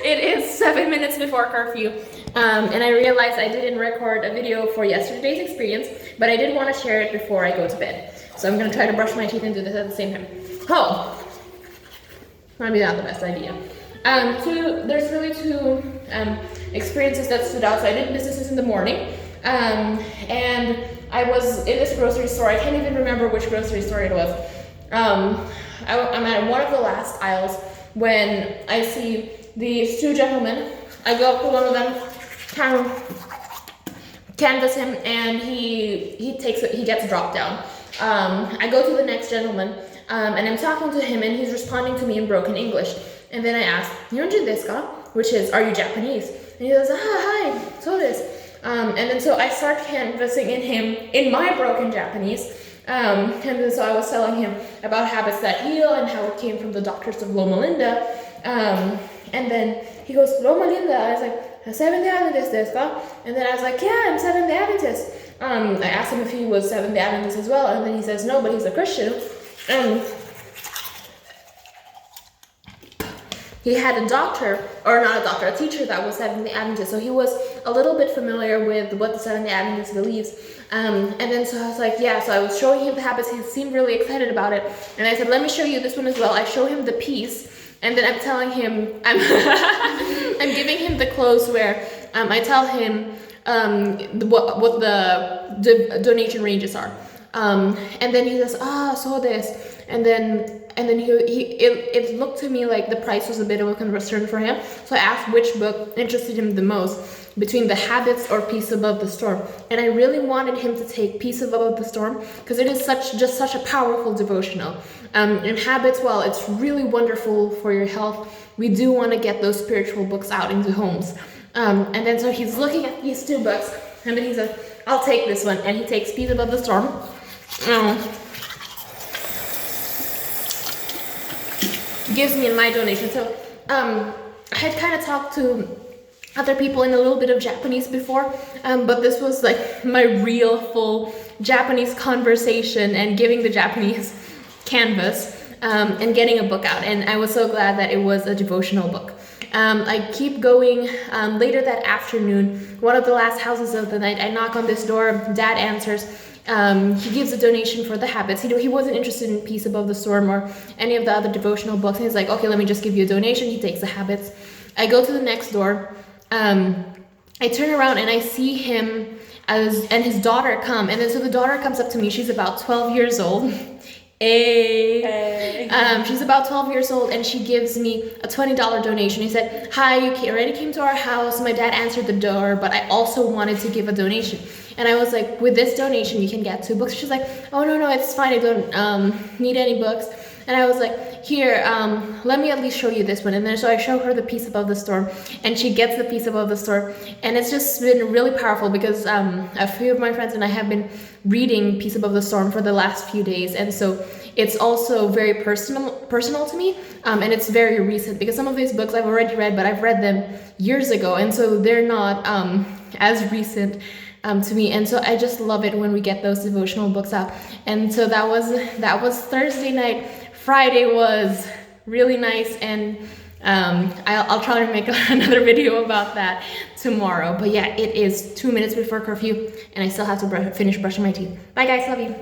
It is 7 minutes before curfew, and I realized I didn't record a video for yesterday's experience, but I did want to share it before I go to bed. So I'm going to try to brush my teeth and do this at the same time. Oh, maybe not the best idea. There's really two experiences that stood out. So I did businesses in the morning, and I was in this grocery store. I can't even remember which grocery store it was. I'm at one of the last aisles when I see these two gentlemen. I go up to one of them, kind of canvass him, and he gets dropped down. I go to the next gentleman, and I'm talking to him, and he's responding to me in broken English. And then I ask, "Yonju desu ka?" Which is, "Are you Japanese?" And he goes, "Hi, so this." And then so I start canvassing in my broken Japanese. And then so I was telling him about habits that heal and how it came from the doctors of Loma Linda. And then he goes, "Loma Linda?" I was like, "Seventh-day Adventist desu ka?" And then I was like, "Yeah, I'm Seventh-day Adventist." I asked him if he was Seventh-day Adventist as well, and then he says no, but he's a Christian. He had a doctor, or not a doctor, a teacher that was Seventh-day Adventist, so he was a little bit familiar with what the Seventh-day Adventist believes. And then so I was like, yeah, so I was showing him the habits. He seemed really excited about it, and I said, "Let me show you this one as well." I show him the piece, and then I'm telling him, I'm giving him the clothes where I tell him what the donation ranges are. And then he says, so this, and then it looked to me like the price was a bit of a concern for him. So I asked which book interested him the most between The Habits or Peace Above the Storm. And I really wanted him to take Peace Above the Storm because it is just such a powerful devotional. And Habits, while it's really wonderful for your health, we do want to get those spiritual books out into homes. And then so he's looking at these two books, and then he says, "I'll take this one," and he takes Peace Above the Storm. Gives me my donation. So I had kind of talked to other people in a little bit of Japanese before, but this was like my real full Japanese conversation and giving the Japanese canvas and getting a book out, and I was so glad that it was a devotional book. I keep going. Later that afternoon, one of the last houses of the night, I knock on this door. Dad answers. He gives a donation for The Habits. He wasn't interested in Peace Above the Storm or any of the other devotional books. And he's like, "Okay, let me just give you a donation." He takes The Habits. I go to the next door. I turn around and I see him and his daughter come. And then so the daughter comes up to me. She's about 12 years old. Hey. She's about 12 years old, and she gives me a $20 donation. He said, "Hi, you already came to our house. My dad answered the door, but I also wanted to give a donation." And I was like, "With this donation, you can get 2 books." She's like, "Oh, no, it's fine. I don't need any books." And I was like, "Here, let me at least show you this one." And then so I show her the Peace Above the Storm, and she gets the Peace Above the Storm. And it's just been really powerful because a few of my friends and I have been reading Peace Above the Storm for the last few days. And so it's also very personal to me, and it's very recent because some of these books I've already read, but I've read them years ago. And so they're not as recent to me, and so I just love it when we get those devotional books out. And so that was Thursday night. Friday was really nice, and I'll try to make another video about that tomorrow. But yeah, it is 2 minutes before curfew, and I still have to finish brushing my teeth. Bye guys, love you.